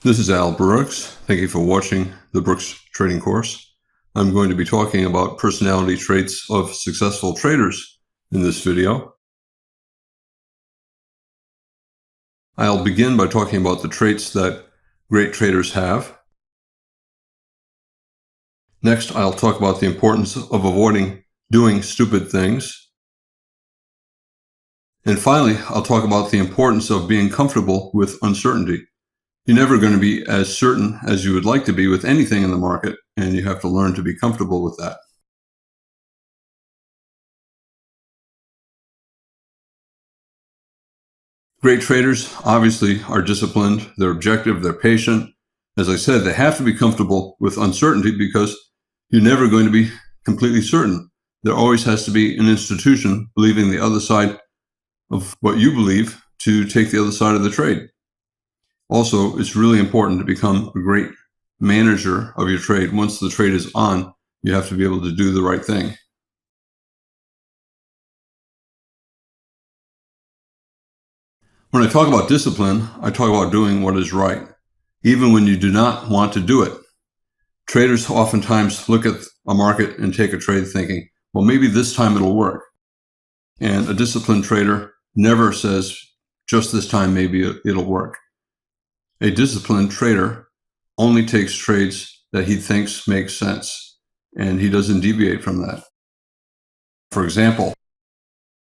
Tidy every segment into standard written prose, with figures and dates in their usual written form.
This is Al Brooks. Thank you for watching the Brooks Trading Course. I'm going to be talking about personality traits of successful traders in this video. I'll begin by talking about the traits that great traders have. Next, I'll talk about the importance of avoiding doing stupid things. And finally, I'll talk about the importance of being comfortable with uncertainty. You're never going to be as certain as you would like to be with anything in the market, and you have to learn to be comfortable with that. Great traders obviously are disciplined, they're objective, they're patient. As I said, they have to be comfortable with uncertainty because you're never going to be completely certain. There always has to be an institution believing the other side of what you believe to take the other side of the trade. Also, it's really important to become a great manager of your trade. Once the trade is on, you have to be able to do the right thing. When I talk about discipline, I talk about doing what is right, even when you do not want to do it. Traders oftentimes look at a market and take a trade thinking, well, maybe this time it'll work. And a disciplined trader never says, just this time maybe it'll work. A disciplined trader only takes trades that he thinks make sense, and he doesn't deviate from that. For example,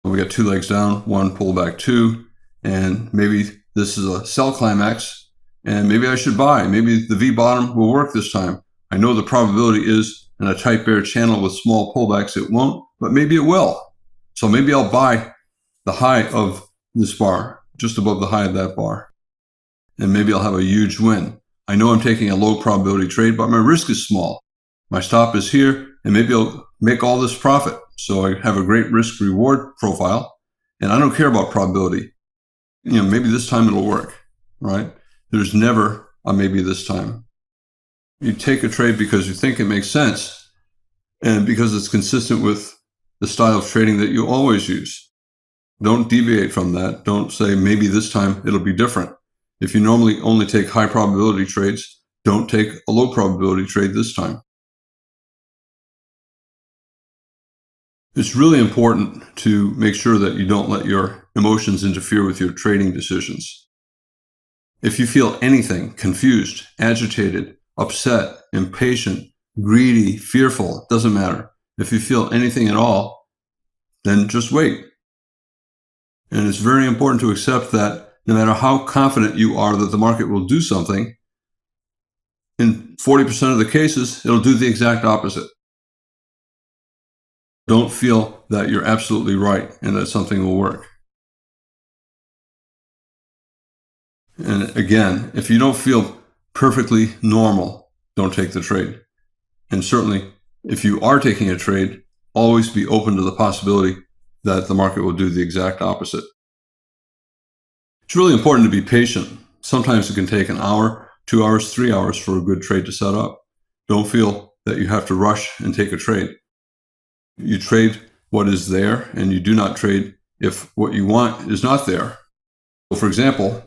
we got two legs down, one pullback two, and maybe this is a sell climax, and maybe I should buy. Maybe the V bottom will work this time. I know the probability is in a tight bear channel with small pullbacks it won't, but maybe it will. So maybe I'll buy the high of this bar, just above the high of that bar, and maybe I'll have a huge win. I know I'm taking a low probability trade, but my risk is small. My stop is here, and maybe I'll make all this profit. So I have a great risk reward profile, and I don't care about probability. Maybe this time it'll work, right? There's never a maybe this time. You take a trade because you think it makes sense and because it's consistent with the style of trading that you always use. Don't deviate from that. Don't say maybe this time it'll be different. If you normally only take high probability trades, don't take a low probability trade this time. It's really important to make sure that you don't let your emotions interfere with your trading decisions. If you feel anything, confused, agitated, upset, impatient, greedy, fearful, doesn't matter. If you feel anything at all, then just wait. And it's very important to accept that no matter how confident you are that the market will do something, in 40% of the cases, it'll do the exact opposite. Don't feel that you're absolutely right and that something will work. And again, if you don't feel perfectly normal, don't take the trade. And certainly, if you are taking a trade, always be open to the possibility that the market will do the exact opposite. It's really important to be patient. Sometimes it can take an hour, 2 hours, 3 hours for a good trade to set up. Don't feel that you have to rush and take a trade. You trade what is there, and you do not trade if what you want is not there. So for example,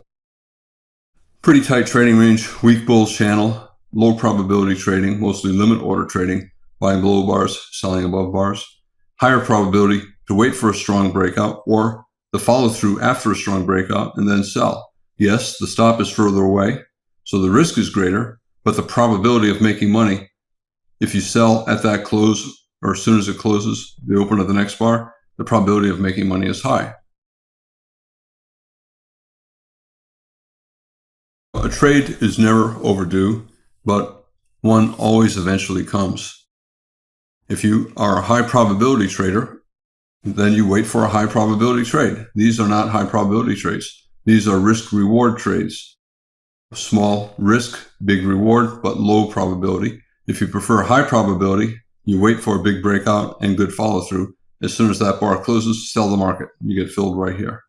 pretty tight trading range, weak bulls channel, low probability trading, mostly limit order trading, buying below bars, selling above bars. Higher probability to wait for a strong breakout or the follow through after a strong breakout and then sell. Yes, the stop is further away, so the risk is greater, but the probability of making money, if you sell at that close or as soon as it closes, the open of the next bar, the probability of making money is high. A trade is never overdue, but one always eventually comes. If you are a high probability trader, then you wait for a high probability trade. These are not high probability trades. These are risk reward trades. Small risk, big reward, but low probability. If you prefer high probability, you wait for a big breakout and good follow through. As soon as that bar closes, sell the market. You get filled right here.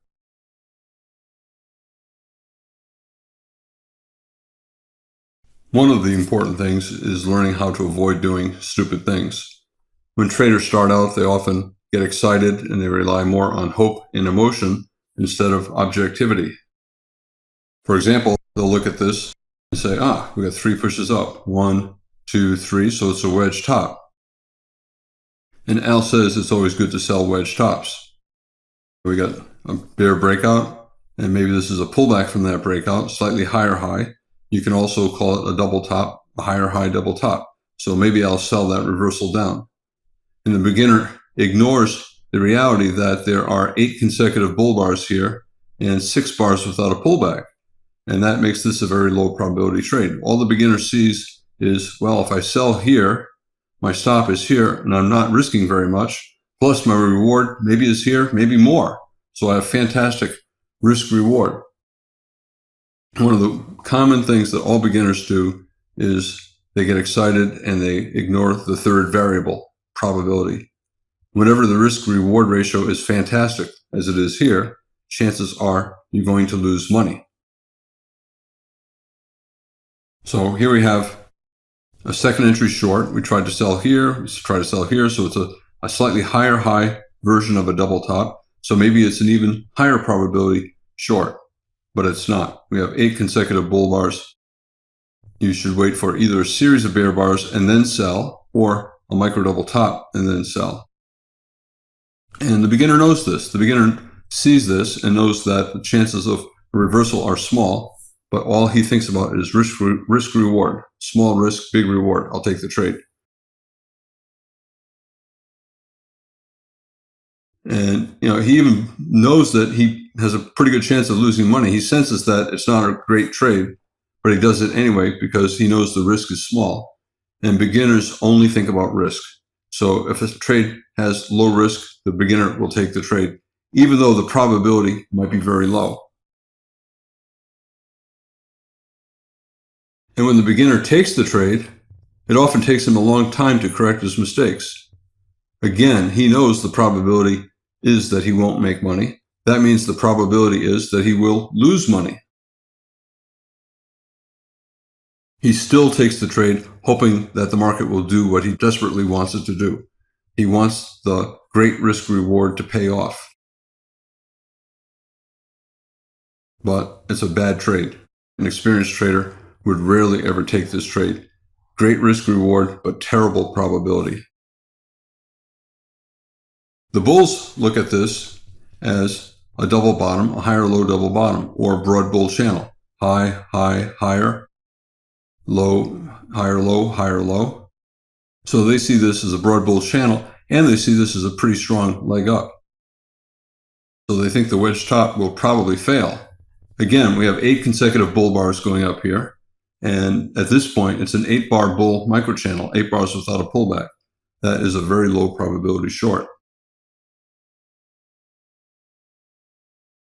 One of the important things is learning how to avoid doing stupid things. When traders start out, they often get excited and they rely more on hope and emotion instead of objectivity. For example, they'll look at this and say, we got 3 pushes up. 1, 2, 3. So it's a wedge top. And Al says it's always good to sell wedge tops. We got a bear breakout, and maybe this is a pullback from that breakout, slightly higher high. You can also call it a double top, a higher high double top. So maybe I'll sell that reversal down. And the beginner ignores the reality that there are 8 consecutive bull bars here and 6 bars without a pullback. And that makes this a very low probability trade. All the beginner sees is, well, if I sell here, my stop is here, and I'm not risking very much. Plus, my reward maybe is here, maybe more. So I have fantastic risk reward. One of the common things that all beginners do is they get excited and they ignore the third variable, probability. Whenever the risk reward ratio is fantastic, as it is here, chances are you're going to lose money. So here we have a second entry short. We tried to sell here, we try to sell here, so it's a slightly higher high version of a double top. So maybe it's an even higher probability short, but it's not. We have 8 consecutive bull bars. You should wait for either a series of bear bars and then sell, or a micro double top and then sell. And the beginner knows this. The beginner sees this and knows that the chances of a reversal are small, but all he thinks about is risk reward. Small risk, big reward. I'll take the trade. And he even knows that he has a pretty good chance of losing money. He senses that it's not a great trade, but he does it anyway because he knows the risk is small. And beginners only think about risk. So if a trade has low risk, the beginner will take the trade, even though the probability might be very low. And when the beginner takes the trade, it often takes him a long time to correct his mistakes. Again, he knows the probability is that he won't make money. That means the probability is that he will lose money. He still takes the trade, hoping that the market will do what he desperately wants it to do. He wants the great risk reward to pay off. But it's a bad trade. An experienced trader would rarely ever take this trade. Great risk reward, but terrible probability. The bulls look at this as a double bottom, a higher low double bottom, or a broad bull channel. High, high, higher, low, higher, low, higher, low. So they see this as a broad bull channel, and they see this as a pretty strong leg up. So they think the wedge top will probably fail. Again, we have 8 consecutive bull bars going up here. And at this point, it's an 8-bar bull microchannel, 8 bars without a pullback. That is a very low probability short.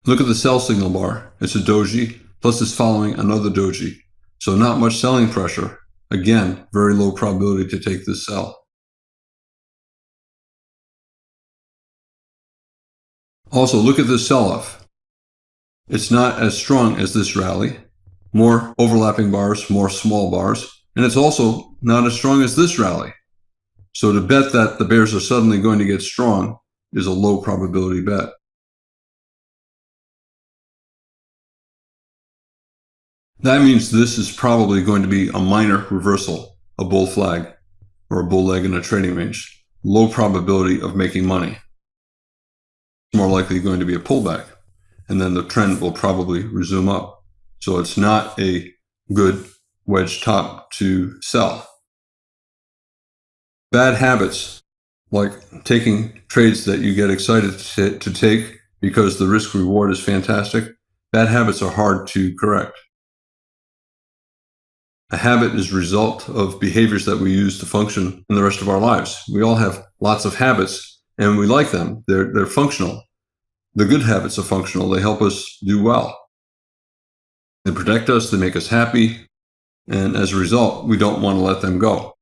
Look at the sell signal bar. It's a doji, plus it's following another doji. So not much selling pressure. Again, very low probability to take this sell. Also, look at this sell-off. It's not as strong as this rally. More overlapping bars, more small bars, and it's also not as strong as this rally. So to bet that the bears are suddenly going to get strong is a low probability bet. That means this is probably going to be a minor reversal, a bull flag, or a bull leg in a trading range. Low probability of making money. It's more likely going to be a pullback, and then the trend will probably resume up. So it's not a good wedge top to sell. Bad habits, like taking trades that you get excited to take because the risk reward is fantastic, bad habits are hard to correct. A habit is a result of behaviors that we use to function in the rest of our lives. We all have lots of habits and we like them. They're functional. The good habits are functional. They help us do well. They protect us, they make us happy, and as a result, we don't want to let them go.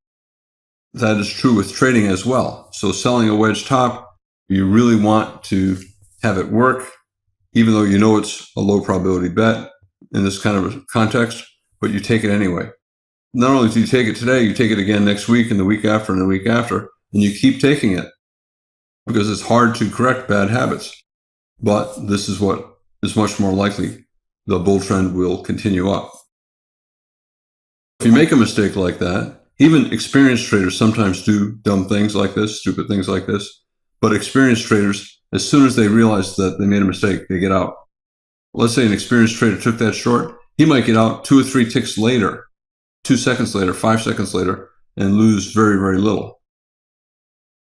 That is true with trading as well. So selling a wedge top, you really want to have it work, even though you know it's a low probability bet in this kind of context, but you take it anyway. Not only do you take it today, you take it again next week and the week after and the week after, and you keep taking it because it's hard to correct bad habits. But this is what is much more likely. The bull trend will continue up. If you make a mistake like that, even experienced traders sometimes do dumb things like this, stupid things like this, but experienced traders, as soon as they realize that they made a mistake, they get out. Let's say an experienced trader took that short, he might get out 2 or 3 ticks later, 2 seconds later, 5 seconds later, and lose very, very little.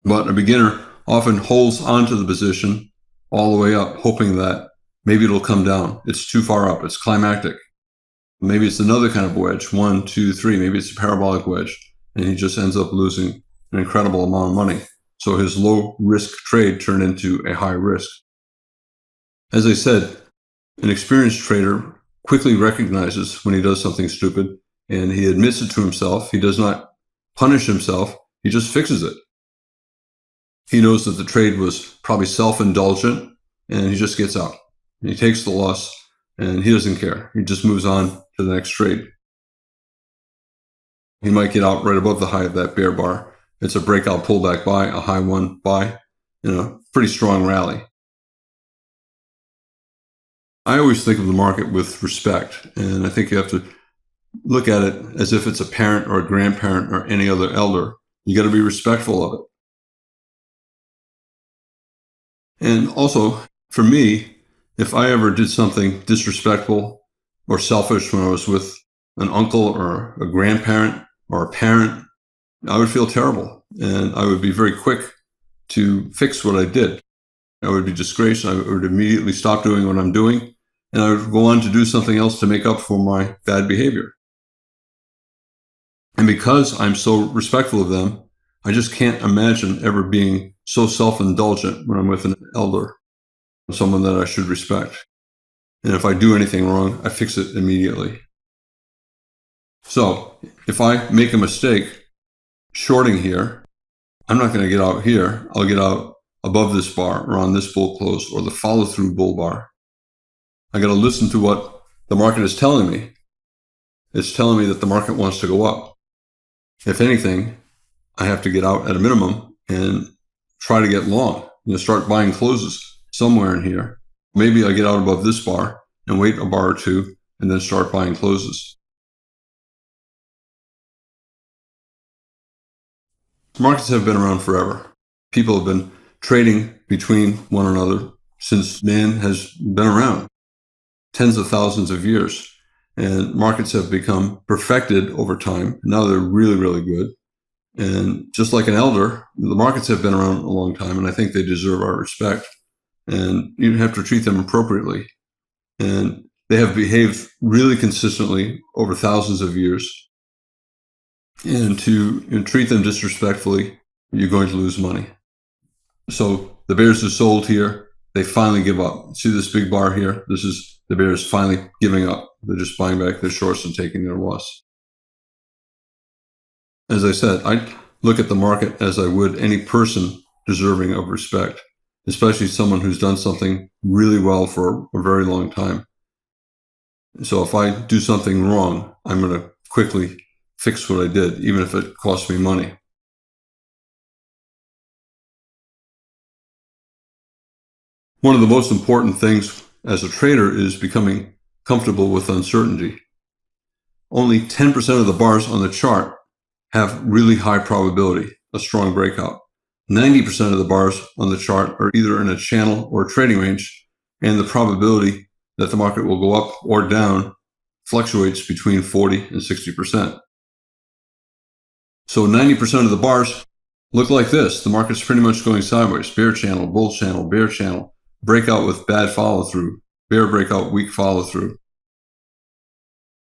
But a beginner often holds onto the position all the way up, hoping that maybe it'll come down. It's too far up. It's climactic. Maybe it's another kind of wedge, 1, 2, 3. Maybe it's a parabolic wedge, and he just ends up losing an incredible amount of money. So his low risk trade turned into a high risk. As I said, an experienced trader quickly recognizes when he does something stupid, and he admits it to himself. He does not punish himself. He just fixes it. He knows that the trade was probably self-indulgent, and he just gets out. He takes the loss, and he doesn't care. He just moves on to the next trade. He might get out right above the high of that bear bar. It's a breakout pullback buy, a high one buy, pretty strong rally. I always think of the market with respect, and I think you have to look at it as if it's a parent or a grandparent or any other elder. You got to be respectful of it. And also, for me, if I ever did something disrespectful or selfish when I was with an uncle or a grandparent or a parent, I would feel terrible, and I would be very quick to fix what I did. I would be disgraced. I would immediately stop doing what I'm doing, and I would go on to do something else to make up for my bad behavior. And because I'm so respectful of them, I just can't imagine ever being so self-indulgent when I'm with an elder, someone that I should respect. And if I do anything wrong, I fix it immediately. So if I make a mistake shorting here, I'm not going to get out here. I'll get out above this bar or on this bull close or the follow-through bull bar. I got to listen to what the market is telling me. It's telling me that the market wants to go up. If anything, I have to get out at a minimum and try to get long. Start buying closes somewhere in here. Maybe I get out above this bar and wait a bar or two and then start buying closes. Markets have been around forever. People have been trading between one another since man has been around, tens of thousands of years. And markets have become perfected over time. Now they're really, really good. And just like an elder, the markets have been around a long time, and I think they deserve our respect. And you have to treat them appropriately. And they have behaved really consistently over thousands of years. And to treat them disrespectfully, you're going to lose money. So the bears are sold here. They finally give up. See this big bar here? This is the bears finally giving up. They're just buying back their shorts and taking their loss. As I said, I look at the market as I would any person deserving of respect, especially someone who's done something really well for a very long time. So if I do something wrong, I'm going to quickly fix what I did, even if it costs me money. One of the most important things as a trader is becoming comfortable with uncertainty. Only 10% of the bars on the chart have really high probability, a strong breakout. 90% of the bars on the chart are either in a channel or a trading range, and the probability that the market will go up or down fluctuates between 40 and 60%. So 90% of the bars look like this. The market's pretty much going sideways. Bear channel, bull channel, bear channel, breakout with bad follow-through, bear breakout, weak follow-through.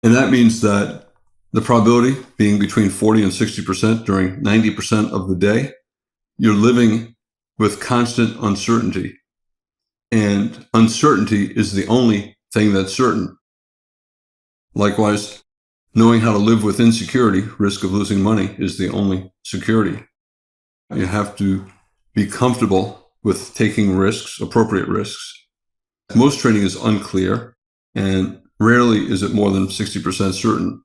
And that means that the probability being between 40 and 60% during 90% of the day, you're living with constant uncertainty. And uncertainty is the only thing that's certain. Likewise, knowing how to live with insecurity, risk of losing money, is the only security. You have to be comfortable with taking risks, appropriate risks. Most trading is unclear, and rarely is it more than 60% certain.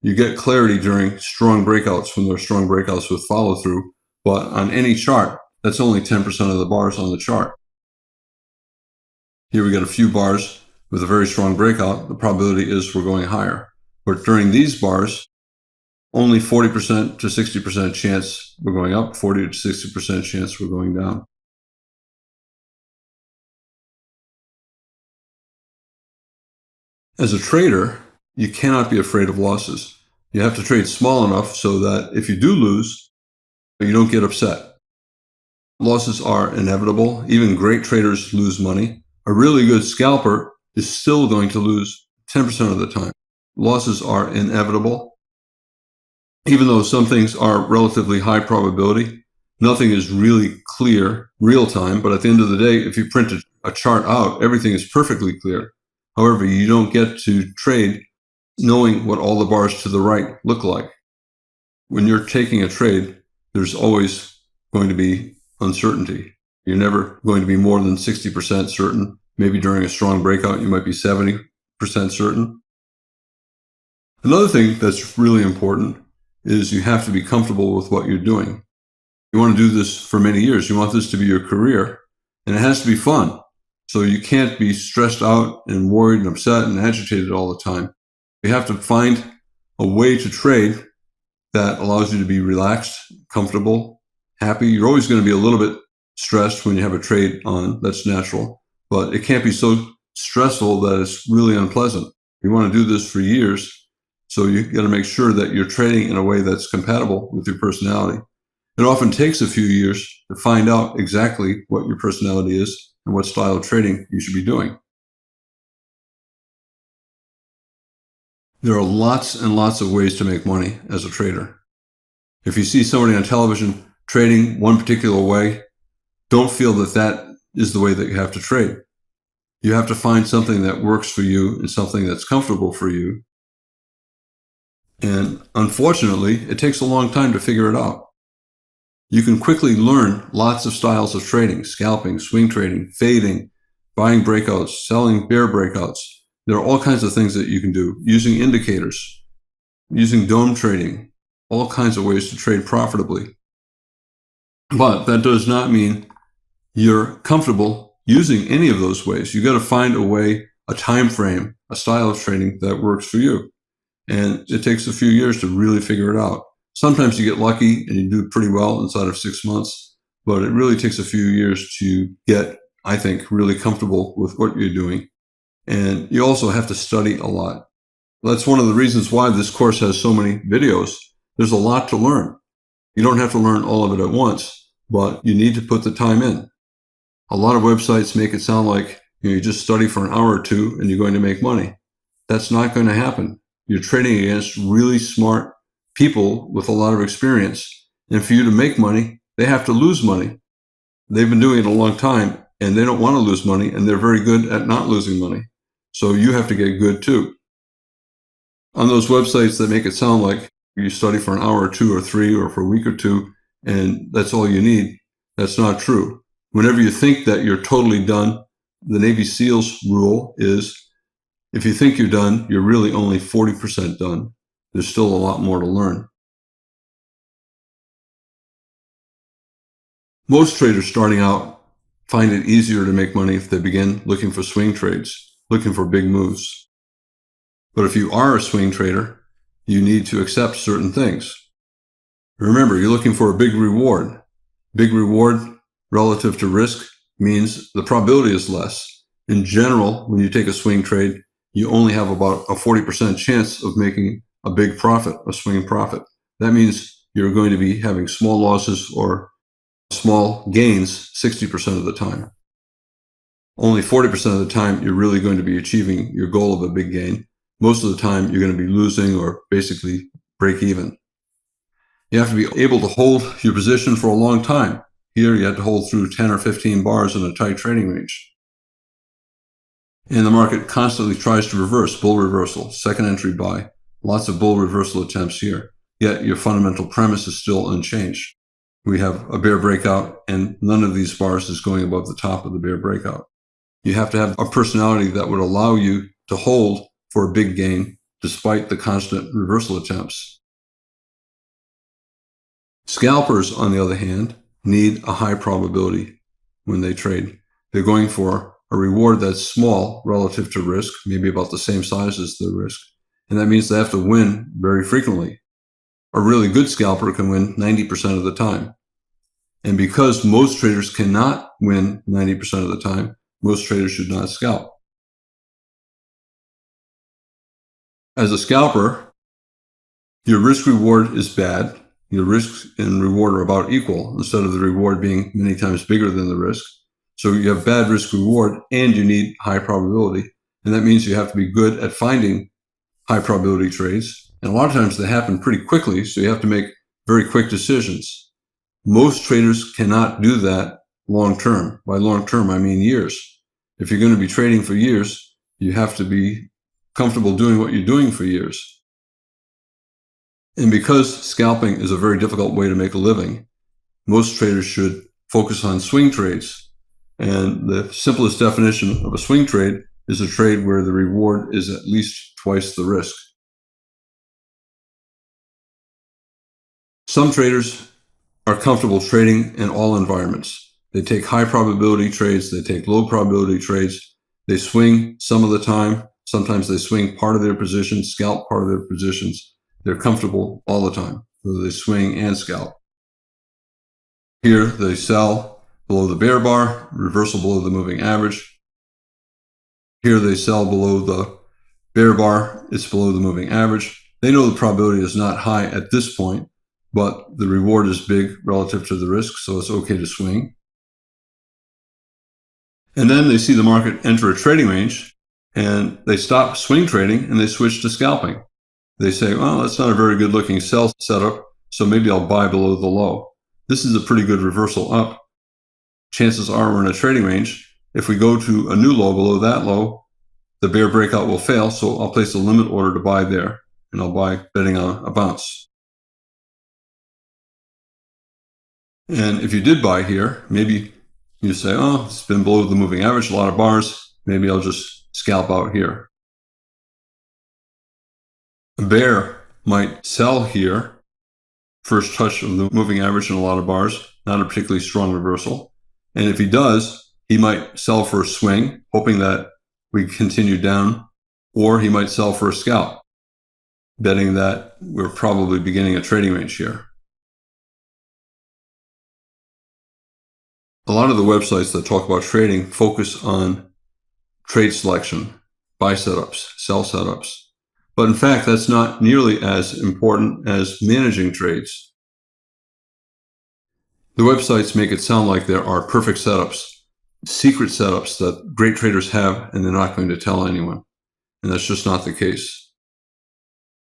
You get clarity during strong breakouts when there are strong breakouts with follow-through, but on any chart, that's only 10% of the bars on the chart. Here we got a few bars with a very strong breakout. The probability is we're going higher. But during these bars, only 40% to 60% chance we're going up, 40 to 60% chance we're going down. As a trader, you cannot be afraid of losses. You have to trade small enough so that if you do lose, you don't get upset. Losses are inevitable. Even great traders lose money. A really good scalper is still going to lose 10% of the time. Losses are inevitable. Even though some things are relatively high probability, nothing is really clear real time. But at the end of the day, if you print a chart out, everything is perfectly clear. However, you don't get to trade knowing what all the bars to the right look like. When you're taking a trade, there's always going to be uncertainty. You're never going to be more than 60% certain. Maybe during a strong breakout, you might be 70% certain. Another thing that's really important is you have to be comfortable with what you're doing. You want to do this for many years. You want this to be your career, and it has to be fun. So you can't be stressed out and worried and upset and agitated all the time. You have to find a way to trade that allows you to be relaxed, comfortable, happy. You're always going to be a little bit stressed when you have a trade on. That's natural. But it can't be so stressful that it's really unpleasant. You want to do this for years, so you got to make sure that you're trading in a way that's compatible with your personality. It often takes a few years to find out exactly what your personality is and what style of trading you should be doing. There are lots and lots of ways to make money as a trader. If you see somebody on television trading one particular way, don't feel that that is the way that you have to trade. You have to find something that works for you and something that's comfortable for you. And unfortunately, it takes a long time to figure it out. You can quickly learn lots of styles of trading: scalping, swing trading, fading, buying breakouts, selling bear breakouts. There are all kinds of things that you can do, using indicators, using dome trading, all kinds of ways to trade profitably. But that does not mean you're comfortable using any of those ways. You got to find a way, a time frame, a style of trading that works for you. And it takes a few years to really figure it out. Sometimes you get lucky and you do pretty well inside of 6 months, but it really takes a few years to get, I think, really comfortable with what you're doing. And you also have to study a lot. That's one of the reasons why this course has so many videos. There's a lot to learn. You don't have to learn all of it at once, but you need to put the time in. A lot of websites make it sound like you just study for an hour or two and you're going to make money. That's not going to happen. You're trading against really smart people with a lot of experience. And for you to make money, they have to lose money. They've been doing it a long time and they don't want to lose money, and they're very good at not losing money. So you have to get good too. On those websites that make it sound like you study for an hour or two or three or for a week or two and that's all you need, that's not true. Whenever you think that you're totally done, the Navy SEALs rule is, if you think you're done, you're really only 40% done. There's still a lot more to learn. Most traders starting out find it easier to make money if they begin looking for swing trades, looking for big moves. But if you are a swing trader, you need to accept certain things. Remember, you're looking for a big reward. Big reward relative to risk means the probability is less. In general, when you take a swing trade, you only have about a 40% chance of making a big profit, a swing profit. That means you're going to be having small losses or small gains 60% of the time. Only 40% of the time, you're really going to be achieving your goal of a big gain. Most of the time, you're going to be losing or basically break even. You have to be able to hold your position for a long time. Here, you have to hold through 10 or 15 bars in a tight trading range. And the market constantly tries to reverse, bull reversal, second entry buy, lots of bull reversal attempts here. Yet your fundamental premise is still unchanged. We have a bear breakout and none of these bars is going above the top of the bear breakout. You have to have a personality that would allow you to hold for a big gain despite the constant reversal attempts. Scalpers, on the other hand, need a high probability when they trade. They're going for a reward that's small relative to risk, maybe about the same size as the risk. And that means they have to win very frequently. A really good scalper can win 90% of the time. And because most traders cannot win 90% of the time, most traders should not scalp. As a scalper, your risk reward is bad. Your risk and reward are about equal instead of the reward being many times bigger than the risk. So you have bad risk reward and you need high probability. And that means you have to be good at finding high probability trades. And a lot of times they happen pretty quickly. So you have to make very quick decisions. Most traders cannot do that long term. By long term, I mean years. If you're going to be trading for years, you have to be comfortable doing what you're doing for years. And because scalping is a very difficult way to make a living, most traders should focus on swing trades. And the simplest definition of a swing trade is a trade where the reward is at least twice the risk. Some traders are comfortable trading in all environments. They take high probability trades, they take low probability trades, they swing some of the time. Sometimes they swing part of their positions, scalp part of their positions. They're comfortable all the time, whether they swing and scalp. Here they sell below the bear bar, reversal below the moving average. Here they sell below the bear bar, it's below the moving average. They know the probability is not high at this point, but the reward is big relative to the risk, so it's okay to swing. And then they see the market enter a trading range, and they stop swing trading and they switch to scalping. They say, well, that's not a very good looking sell setup, so maybe I'll buy below the low. This is a pretty good reversal up. Chances are we're in a trading range. If we go to a new low below that low, the bear breakout will fail, so I'll place a limit order to buy there, and I'll buy betting on a bounce. And if you did buy here, maybe you say, oh, it's been below the moving average, a lot of bars, maybe I'll just scalp out here. A bear might sell here, first touch of the moving average in a lot of bars, not a particularly strong reversal. And if he does, he might sell for a swing, hoping that we continue down, or he might sell for a scalp, betting that we're probably beginning a trading range here. A lot of the websites that talk about trading focus on trade selection, buy setups, sell setups. But in fact, that's not nearly as important as managing trades. The websites make it sound like there are perfect setups, secret setups that great traders have, and they're not going to tell anyone. And that's just not the case.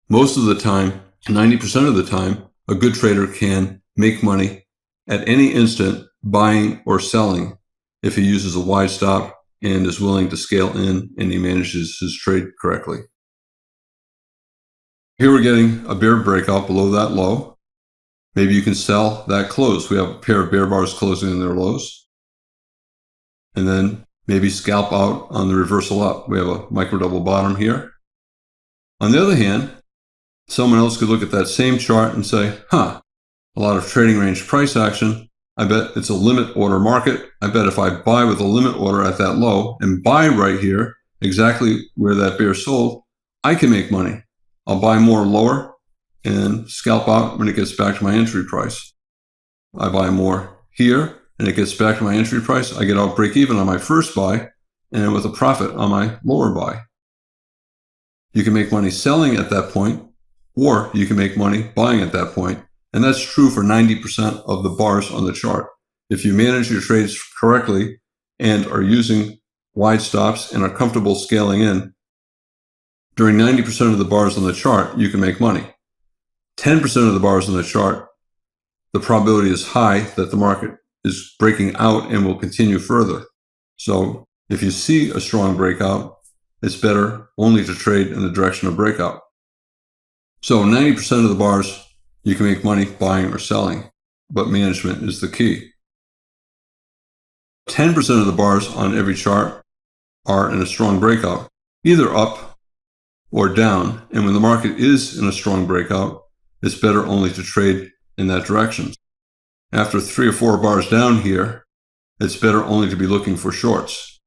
Most of the time, 90% of the time, a good trader can make money at any instant, buying or selling, if he uses a wide stop and is willing to scale in and he manages his trade correctly. Here we're getting a bear breakout below that low. Maybe you can sell that close. We have a pair of bear bars closing in their lows. And then maybe scalp out on the reversal up. We have a micro double bottom here. On the other hand, someone else could look at that same chart and say, a lot of trading range price action. I bet it's a limit order market. I bet if I buy with a limit order at that low and buy right here, exactly where that bear sold, I can make money. I'll buy more lower and scalp out when it gets back to my entry price. I buy more here and it gets back to my entry price. I get out break even on my first buy and with a profit on my lower buy. You can make money selling at that point, or you can make money buying at that point. And that's true for 90% of the bars on the chart. If you manage your trades correctly and are using wide stops and are comfortable scaling in, during 90% of the bars on the chart, you can make money. 10% of the bars on the chart, the probability is high that the market is breaking out and will continue further. So if you see a strong breakout, it's better only to trade in the direction of breakout. So 90% of the bars, you can make money buying or selling, but management is the key. 10% of the bars on every chart are in a strong breakout, either up or down. And when the market is in a strong breakout, it's better only to trade in that direction. After 3 or 4 bars down here, it's better only to be looking for shorts.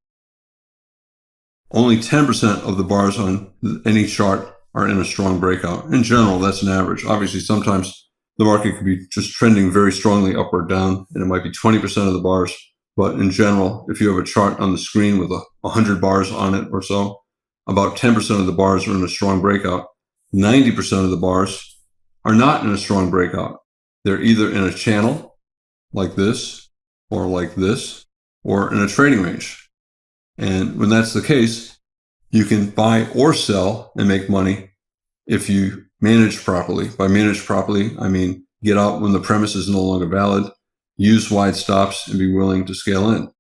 Only 10% of the bars on any chart are in a strong breakout. In general, that's an average. Obviously, sometimes the market could be just trending very strongly up or down, and it might be 20% of the bars. But in general, if you have a chart on the screen with 100 bars on it or so, about 10% of the bars are in a strong breakout. 90% of the bars are not in a strong breakout. They're either in a channel like this, or in a trading range. And when that's the case, you can buy or sell and make money if you manage properly. By manage properly, I mean get out when the premise is no longer valid, use wide stops, and be willing to scale in.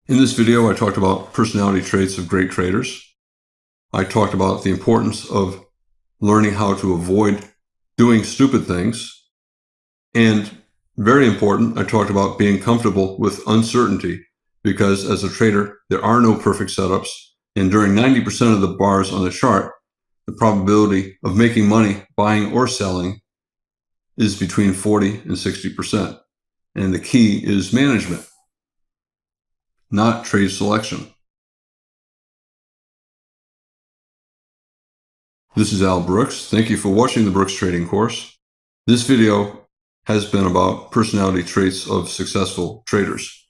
In this video, I talked about personality traits of great traders. I talked about the importance of learning how to avoid doing stupid things. And very important, I talked about being comfortable with uncertainty, because as a trader, there are no perfect setups. And during 90% of the bars on the chart, the probability of making money buying or selling is between 40 and 60%. And the key is management, not trade selection. This is Al Brooks. Thank you for watching the Brooks Trading course. This video has been about personality traits of successful traders.